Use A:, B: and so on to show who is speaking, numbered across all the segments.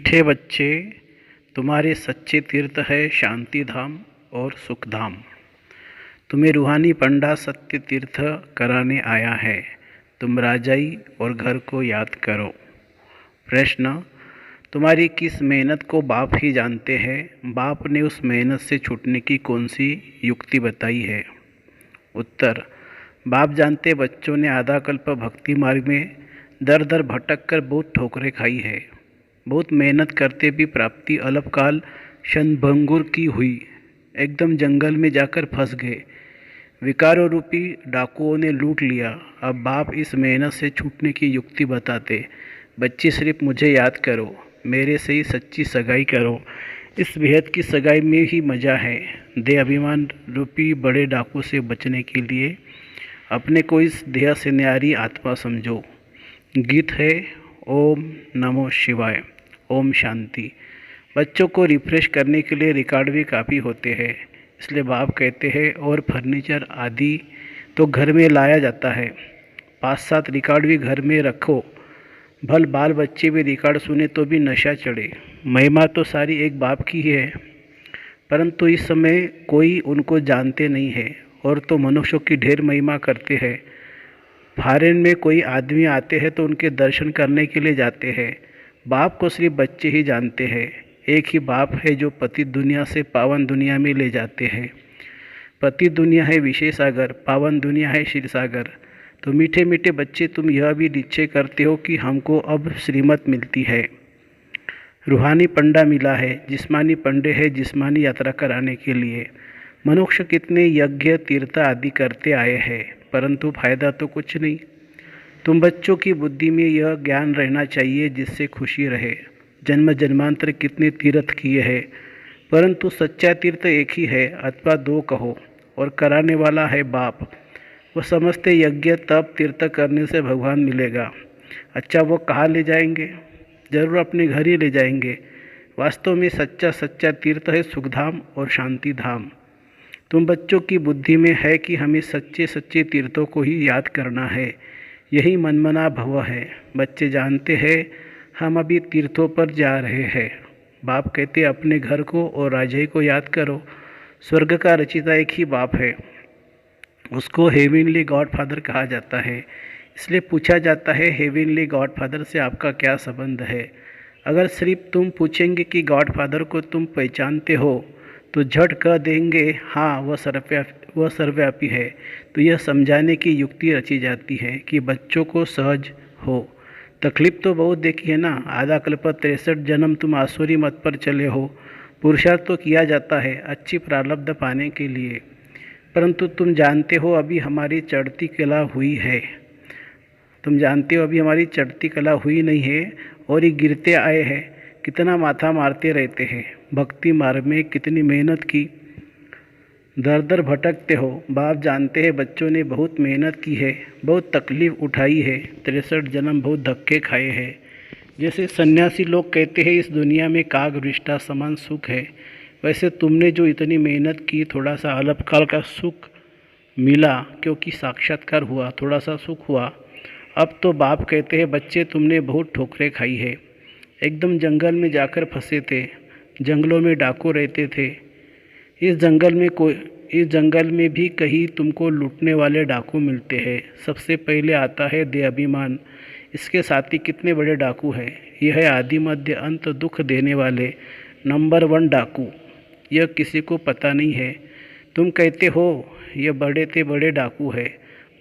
A: मीठे बच्चे, तुम्हारे सच्चे तीर्थ है शांति धाम और सुख धाम। तुम्हें रूहानी पंडा सत्य तीर्थ कराने आया है। तुम राजाई और घर को याद करो। प्रश्न, तुम्हारी किस मेहनत को बाप ही जानते हैं। बाप ने उस मेहनत से छूटने की कौन सी युक्ति बताई है। उत्तर, बाप जानते बच्चों ने आधा कल्प भक्ति मार्ग में दर दर भटक कर बहुत ठोकरें खाई है। बहुत मेहनत करते भी प्राप्ति अल्पकाल क्षणभंगुर की हुई। एकदम जंगल में जाकर फंस गए। विकारों रूपी डाकुओं ने लूट लिया। अब बाप इस मेहनत से छूटने की युक्ति बताते। बच्चे, सिर्फ मुझे याद करो, मेरे से ही सच्ची सगाई करो। इस बेहद की सगाई में ही मज़ा है। देह अभिमान रूपी बड़े डाकू से बचने के लिए अपने को इस देह से न्यारी आत्मा समझो। गीत है ओम नमो शिवाय, ओम शांति। बच्चों को रिफ्रेश करने के लिए रिकॉर्ड भी काफ़ी होते हैं, इसलिए बाप कहते हैं और फर्नीचर आदि तो घर में लाया जाता है। 5-7 रिकॉर्ड भी घर में रखो। भल बाल बच्चे भी रिकॉर्ड सुने तो भी नशा चढ़े। महिमा तो सारी एक बाप की ही है, परंतु इस समय कोई उनको जानते नहीं है और तो मनुष्यों की ढेर महिमा करते हैं। फॉरेन में कोई आदमी आते हैं तो उनके दर्शन करने के लिए जाते हैं। बाप को सिर्फ बच्चे ही जानते हैं। एक ही बाप है जो पतित दुनिया से पावन दुनिया में ले जाते हैं। पतित दुनिया है विषय सागर, पावन दुनिया है क्षीर सागर। तो मीठे मीठे बच्चे, तुम यह भी निश्चय करते हो कि हमको अब श्रीमत मिलती है, रूहानी पंडा मिला है, जिस्मानी पंडे है जिस्मानी यात्रा कराने के लिए। मनुष्य कितने यज्ञ तीर्थ आदि करते आए हैं, परंतु फायदा तो कुछ नहीं। तुम बच्चों की बुद्धि में यह ज्ञान रहना चाहिए जिससे खुशी रहे। जन्म जन्मांतर कितने तीर्थ किए हैं, परंतु सच्चा तीर्थ एक ही है, अथवा 2 कहो, और कराने वाला है बाप। वो समझते यज्ञ तप तीर्थ करने से भगवान मिलेगा। अच्छा, वो कहाँ ले जाएंगे? जरूर अपने घर ही ले जाएंगे। वास्तव में सच्चा तीर्थ है सुखधाम और शांति धाम। तुम बच्चों की बुद्धि में है कि हमें सच्चे तीर्थों को ही याद करना है। यही मनमना भव है। बच्चे जानते हैं हम अभी तीर्थों पर जा रहे हैं। बाप कहते अपने घर को और राजाई को याद करो। स्वर्ग का रचिता एक ही बाप है, उसको हेविनली गॉडफादर कहा जाता है। इसलिए पूछा जाता है, हेविनली गॉडफादर से आपका क्या संबंध है। अगर सिर्फ तुम पूछेंगे कि गॉडफादर को तुम पहचानते हो तो झट कह देंगे हाँ वह सर्वव्यापी है। तो यह समझाने की युक्ति रची जाती है कि बच्चों को सहज हो। तकलीफ तो बहुत देखी है ना। आधा कल्प 63 जन्म तुम आसुरी मत पर चले हो। पुरुषार्थ तो किया जाता है अच्छी प्रारब्ध पाने के लिए, परंतु तुम जानते हो अभी हमारी चढ़ती कला हुई है। तुम जानते हो अभी हमारी चढ़ती कला हुई नहीं है और ये गिरते आए हैं। कितना माथा मारते रहते हैं। भक्ति मार्ग में कितनी मेहनत की, दर दर भटकते हो। बाप जानते हैं बच्चों ने बहुत मेहनत की है, बहुत तकलीफ़ उठाई है, 63 जन्म बहुत धक्के खाए हैं। जैसे सन्यासी लोग कहते हैं इस दुनिया में काग विष्ठा समान सुख है, वैसे तुमने जो इतनी मेहनत की, थोड़ा सा अल्पकाल का सुख मिला क्योंकि साक्षात्कार हुआ, थोड़ा सा सुख हुआ। अब तो बाप कहते हैं बच्चे, तुमने बहुत ठोकरें खाई है। एकदम जंगल में जाकर फंसे थे। जंगलों में डाकू रहते थे। इस जंगल में भी कहीं तुमको लूटने वाले डाकू मिलते हैं। सबसे पहले आता है देह अभिमान। इसके साथ ही कितने बड़े डाकू हैं। यह है आदि मध्य अंत दुख देने वाले नंबर 1 डाकू। यह किसी को पता नहीं है। तुम कहते हो यह बड़े से बड़े डाकू है।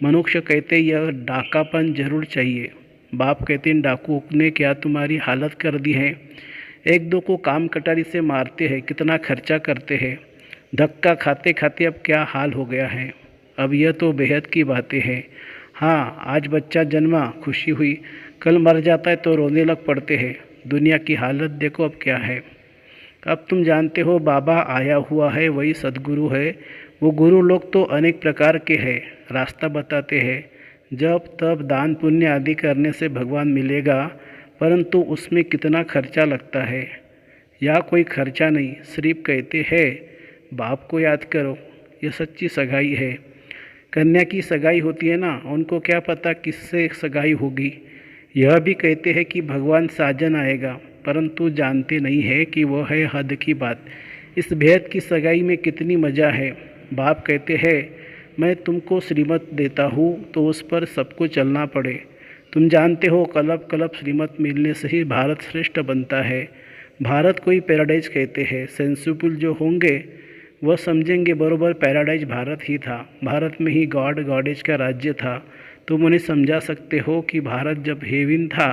A: मनुष्य कहते यह डाकापन जरूर चाहिए। बाप कहते इन डाकुओं ने क्या तुम्हारी हालत कर दी है। 1-2 को काम कटारी से मारते हैं, कितना खर्चा करते हैं। धक्का खाते खाते अब क्या हाल हो गया है। अब यह तो बेहद की बातें हैं। हाँ, आज बच्चा जन्मा, खुशी हुई, कल मर जाता है तो रोने लग पड़ते हैं। दुनिया की हालत देखो अब क्या है। अब तुम जानते हो बाबा आया हुआ है, वही सद्गुरु है। वो गुरु लोग तो अनेक प्रकार के हैं, रास्ता बताते हैं। जब तब दान पुण्य आदि करने से भगवान मिलेगा, परंतु उसमें कितना खर्चा लगता है। या कोई खर्चा नहीं, सिर्फ कहते हैं बाप को याद करो। यह सच्ची सगाई है। कन्या की सगाई होती है ना, उनको क्या पता किससे सगाई होगी। यह भी कहते हैं कि भगवान साजन आएगा, परंतु जानते नहीं है कि वो है हद की बात। इस भेद की सगाई में कितनी मज़ा है। बाप कहते हैं मैं तुमको श्रीमत देता हूँ तो उस पर सबको चलना पड़े। तुम जानते हो कलब कलब श्रीमत मिलने से ही भारत श्रेष्ठ बनता है। भारत कोई पैराडाइज कहते हैं। सेंसिबल जो होंगे वह समझेंगे बरोबर पैराडाइज भारत ही था। भारत में ही गॉड गॉडेज का राज्य था। तुम उन्हें समझा सकते हो कि भारत जब हेवन था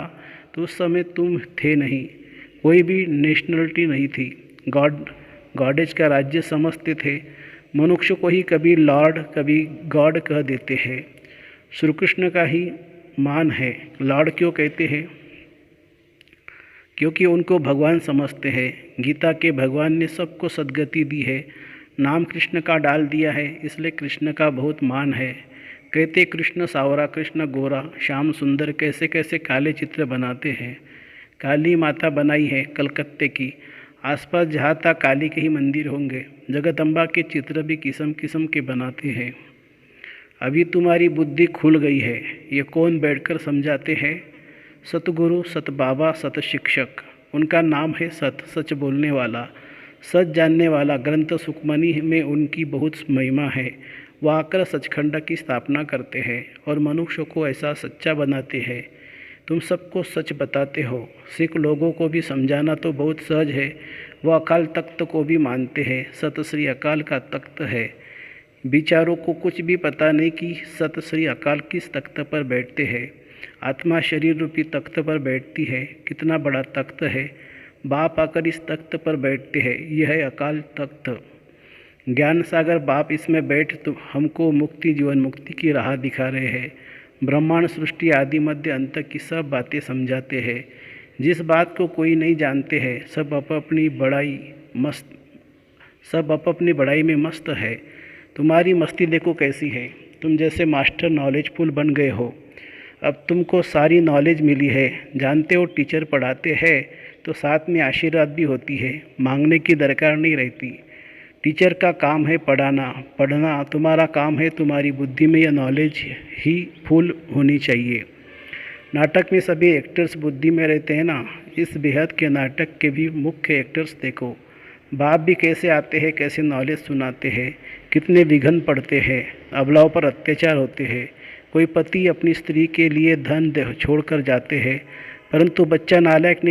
A: तो उस समय तुम थे नहीं, कोई भी नेशनलिटी नहीं थी। गॉड गॉडेज का राज्य समझते थे। मनुष्य को ही कभी लॉर्ड कभी गॉड कह देते हैं। श्री कृष्ण का ही मान है। लॉर्ड क्यों कहते हैं? क्योंकि उनको भगवान समझते हैं। गीता के भगवान ने सबको सद्गति दी है। नाम कृष्ण का डाल दिया है, इसलिए कृष्ण का बहुत मान है। कहते कृष्ण सावरा, कृष्ण गोरा, श्याम सुंदर, कैसे कैसे काले चित्र बनाते हैं। काली माता बनाई है कलकत्ते की। आसपास जहाँ तक काली के ही मंदिर होंगे। जगदम्बा के चित्र भी किस्म किस्म के बनाते हैं। अभी तुम्हारी बुद्धि खुल गई है। ये कौन बैठकर समझाते हैं? सतगुरु, सत बाबा, सत शिक्षक। उनका नाम है सत, सच बोलने वाला, सच जानने वाला। ग्रंथ सुखमनी में उनकी बहुत महिमा है। वह आकर सचखंड की स्थापना करते हैं और मनुष्य को ऐसा सच्चा बनाते हैं। तुम सबको सच बताते हो। सिख लोगों को भी समझाना तो बहुत सहज है। वह अकाल तख्त को भी मानते हैं। सत श्री अकाल का तख्त है। बेचारों को कुछ भी पता नहीं कि सत श्री अकाल किस तख्त पर बैठते हैं। आत्मा शरीर रूपी तख्त पर बैठती है। कितना बड़ा तख्त है। बाप आकर इस तख्त पर बैठते हैं। यह है अकाल तख्त। ज्ञान सागर बाप इसमें बैठ तो हमको मुक्ति, जीवन मुक्ति की राह दिखा रहे हैं। ब्रह्मांड सृष्टि आदि मध्य अंत की सब बातें समझाते हैं। जिस बात को कोई नहीं जानते हैं, सब अपनी बड़ाई में मस्त है। तुम्हारी मस्ती देखो कैसी है। तुम जैसे मास्टर नॉलेजफुल बन गए हो। अब तुमको सारी नॉलेज मिली है। जानते हो टीचर पढ़ाते हैं तो साथ में आशीर्वाद भी होती है। मांगने की दरकार नहीं रहती। टीचर का काम है पढ़ना तुम्हारा काम है। तुम्हारी बुद्धि में यह नॉलेज ही फुल होनी चाहिए। नाटक में सभी एक्टर्स बुद्धि में रहते हैं ना। इस बेहद के नाटक के भी मुख्य एक्टर्स देखो। बाप भी कैसे आते हैं, कैसे नॉलेज सुनाते हैं, कितने विघ्न पड़ते हैं, अबलाओं पर अत्याचार होते हैं। कोई पति अपनी स्त्री के लिए धन छोड़कर जाते हैं, परंतु बच्चा नालायक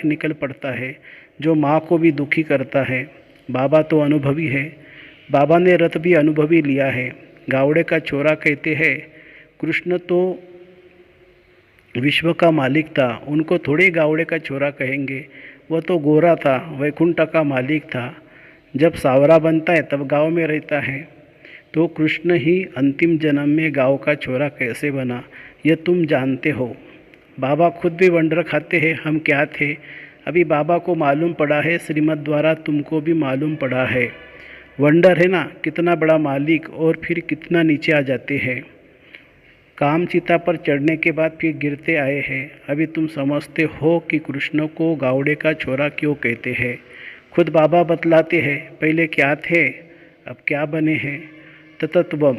A: निकल पड़ता है, जो माँ को भी दुखी करता है। बाबा तो अनुभवी है। बाबा ने रथ भी अनुभवी लिया है। गावड़े का छोरा कहते हैं कृष्ण तो विश्व का मालिक था। उनको थोड़े गावड़े का छोरा कहेंगे। वह तो गोरा था, वैकुंठ का मालिक था। जब सावरा बनता है तब गांव में रहता है। तो कृष्ण ही अंतिम जन्म में गांव का छोरा कैसे बना, यह तुम जानते हो। बाबा खुद भी वंडर खाते हैं हम क्या थे। अभी बाबा को मालूम पड़ा है, श्रीमत द्वारा तुमको भी मालूम पड़ा है। वंडर है ना, कितना बड़ा मालिक और फिर कितना नीचे आ जाते हैं। काम चिता पर चढ़ने के बाद फिर गिरते आए हैं। अभी तुम समझते हो कि कृष्ण को गावड़े का छोरा क्यों कहते हैं। खुद बाबा बतलाते हैं पहले क्या थे अब क्या बने हैं। ततत्वम।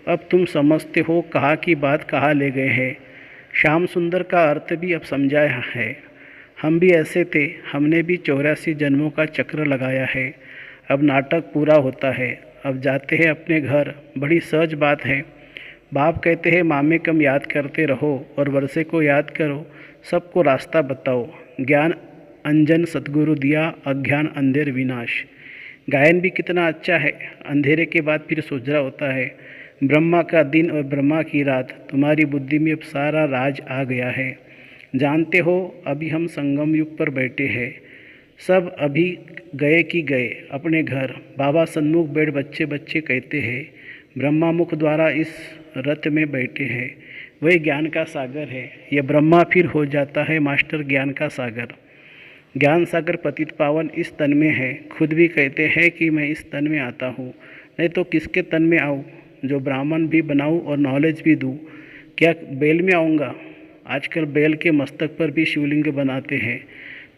A: अब तुम समझते हो कहाँ की बात कहाँ ले गए हैं। श्याम सुंदर का अर्थ भी अब समझाया है। हम भी ऐसे थे, हमने भी 84 जन्मों का चक्र लगाया है। अब नाटक पूरा होता है। अब जाते हैं अपने घर। बड़ी सहज बात है। बाप कहते हैं मामे कम याद करते रहो और वर्षे को याद करो, सबको रास्ता बताओ। ज्ञान अंजन सतगुरु दिया, अज्ञान अंधेर विनाश। गायन भी कितना अच्छा है। अंधेरे के बाद फिर सोजरा होता है। ब्रह्मा का दिन और ब्रह्मा की रात। तुम्हारी बुद्धि में अब सारा राज आ गया है। जानते हो अभी हम संगम युग पर बैठे हैं। सब अभी गए कि गए अपने घर। बाबा सन्मुख बैठ बच्चे बच्चे कहते हैं। ब्रह्मा मुख द्वारा इस रथ में बैठे हैं। वही ज्ञान का सागर है। यह ब्रह्मा फिर हो जाता है मास्टर ज्ञान का सागर। ज्ञान सागर पतित पावन इस तन में है। खुद भी कहते हैं कि मैं इस तन में आता हूँ, नहीं तो किसके तन में आऊँ जो ब्राह्मण भी बनाऊँ और नॉलेज भी दूँ। क्या बैल में आऊँगा? आजकल बैल के मस्तक पर भी शिवलिंग बनाते हैं,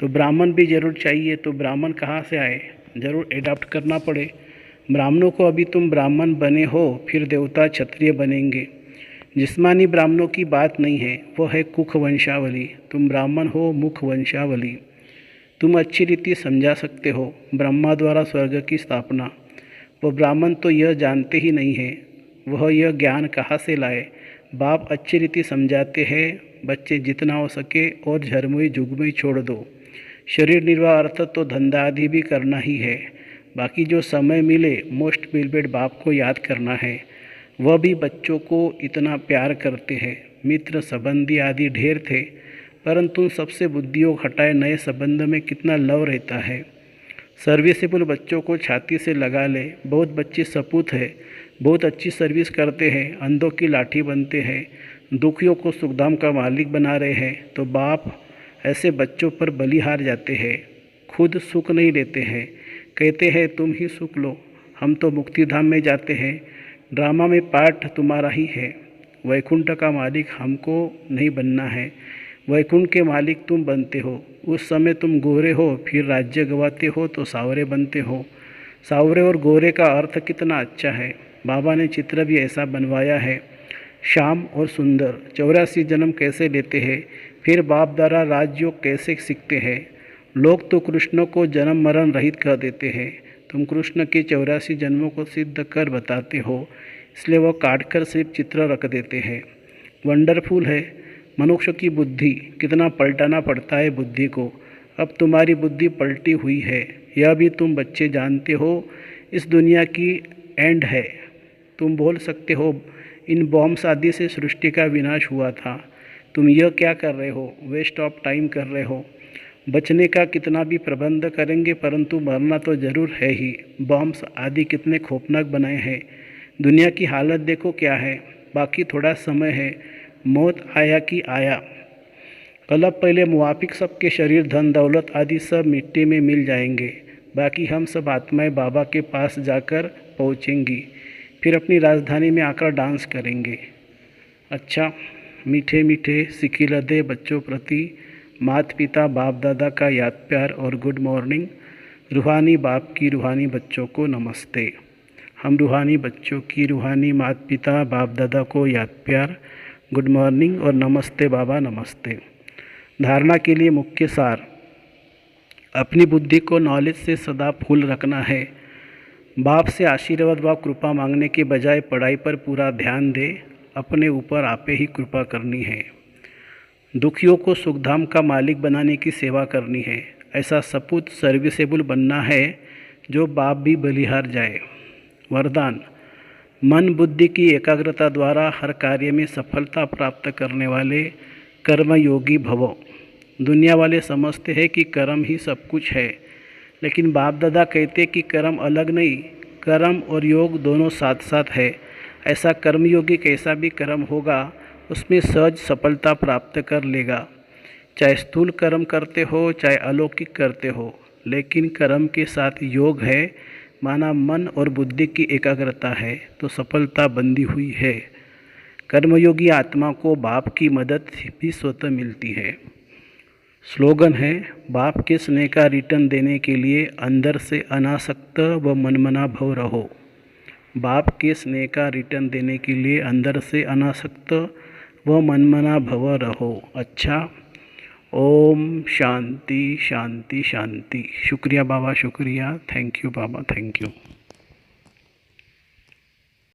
A: तो ब्राह्मण भी जरूर चाहिए। तो ब्राह्मण कहाँ से आए? ज़रूर एडाप्ट करना पड़े। ब्राह्मणों को अभी तुम ब्राह्मण बने हो, फिर देवता क्षत्रिय बनेंगे। जिस्मानी ब्राह्मणों की बात नहीं है, वह है कुख वंशावली। तुम ब्राह्मण हो, मुख वंशावली। तुम अच्छी रीति समझा सकते हो ब्रह्मा द्वारा स्वर्ग की स्थापना। वह ब्राह्मण तो यह जानते ही नहीं है, वह यह ज्ञान कहाँ से लाए। बाप अच्छी रीति समझाते हैं, बच्चे जितना हो सके और झरमुई झुगमुई छोड़ दो। शरीर निर्वाह अर्थ तो धंधा आदि भी करना ही है, बाकी जो समय मिले मोस्ट बिलबेड बाप को याद करना है। वह भी बच्चों को इतना प्यार करते हैं। मित्र संबंधी आदि ढेर थे, परंतु सबसे बुद्धियोग हटाए नए संबंध में कितना लव रहता है। सर्विसेबल बच्चों को छाती से लगा ले। बहुत बच्चे सपूत है, बहुत अच्छी सर्विस करते हैं, अंधों की लाठी बनते हैं, दुखियों को सुखधाम का मालिक बना रहे हैं, तो बाप ऐसे बच्चों पर बलि हार जाते हैं। खुद सुख नहीं लेते हैं, कहते हैं तुम ही सुख लो, हम तो मुक्ति धाम में जाते हैं। ड्रामा में पार्ट तुम्हारा ही है। वैकुंठ का मालिक हमको नहीं बनना है, वैकुंठ के मालिक तुम बनते हो। उस समय तुम गोरे हो, फिर राज्य गवाते हो तो सावरे बनते हो। सावरे और गोरे का अर्थ कितना अच्छा है। बाबा ने चित्र भी ऐसा बनवाया है, श्याम और सुंदर। 84 जन्म कैसे लेते हैं, फिर बाप द्वारा राजयोग कैसे सीखते हैं। लोग तो कृष्ण को जन्म मरण रहित कर देते हैं, तुम कृष्ण के 84 जन्मों को सिद्ध कर बताते हो, इसलिए वह काटकर सिर्फ चित्र रख देते हैं। वंडरफुल है मनुष्य की बुद्धि, कितना पलटाना पड़ता है बुद्धि को। अब तुम्हारी बुद्धि पलटी हुई है, यह भी तुम बच्चे जानते हो। इस दुनिया की एंड है। तुम बोल सकते हो इन बॉम्ब्स आदि से सृष्टि का विनाश हुआ था। तुम यह क्या कर रहे हो, वेस्ट ऑफ टाइम कर रहे हो। बचने का कितना भी प्रबंध करेंगे, परंतु मरना तो ज़रूर है ही। बॉम्ब्स आदि कितने खौफनाक बनाए हैं। दुनिया की हालत देखो क्या है। बाकी थोड़ा समय है, मौत आया कि आया। कल पहले मुआफिक सबके शरीर धन दौलत आदि सब मिट्टी में मिल जाएंगे। बाकी हम सब आत्माएं बाबा के पास जाकर पहुँचेंगी, फिर अपनी राजधानी में आकर डांस करेंगे। अच्छा, मीठे मीठे सिकिलदे बच्चों प्रति माता पिता बाप दादा का याद प्यार और गुड मॉर्निंग। रूहानी बाप की रूहानी बच्चों को नमस्ते। हम रूहानी बच्चों की रूहानी माता पिता बाप दादा को याद प्यार, गुड मॉर्निंग और नमस्ते बाबा नमस्ते। धारणा के लिए मुख्य सार, अपनी बुद्धि को नॉलेज से सदा फुल रखना है। बाप से आशीर्वाद व कृपा मांगने के बजाय पढ़ाई पर पूरा ध्यान दे। अपने ऊपर आपे ही कृपा करनी है। दुखियों को सुखधाम का मालिक बनाने की सेवा करनी है। ऐसा सपूत सर्विसेबल बनना है जो बाप भी बलिहार जाए। वरदान, मन बुद्धि की एकाग्रता द्वारा हर कार्य में सफलता प्राप्त करने वाले कर्मयोगी भवो। दुनिया वाले समझते हैं कि कर्म ही सब कुछ है, लेकिन बाप दादा कहते कि कर्म अलग नहीं, कर्म और योग दोनों साथ साथ है। ऐसा कर्मयोगी कैसा भी कर्म होगा उसमें सहज सफलता प्राप्त कर लेगा। चाहे स्थूल कर्म करते हो चाहे अलौकिक करते हो, लेकिन कर्म के साथ योग है, माना मन और बुद्धि की एकाग्रता है, तो सफलता बंधी हुई है। कर्मयोगी आत्मा को बाप की मदद भी स्वतः मिलती है। स्लोगन है, बाप के स्नेह का रिटर्न देने के लिए अंदर से अनासक्त व मनमना भव रहो। बाप के स्नेह का रिटर्न देने के लिए अंदर से अनासक्त व मनमना भव रहो। अच्छा, ओम शांति शांति शांति। शुक्रिया बाबा, शुक्रिया। Thank you Baba, thank you.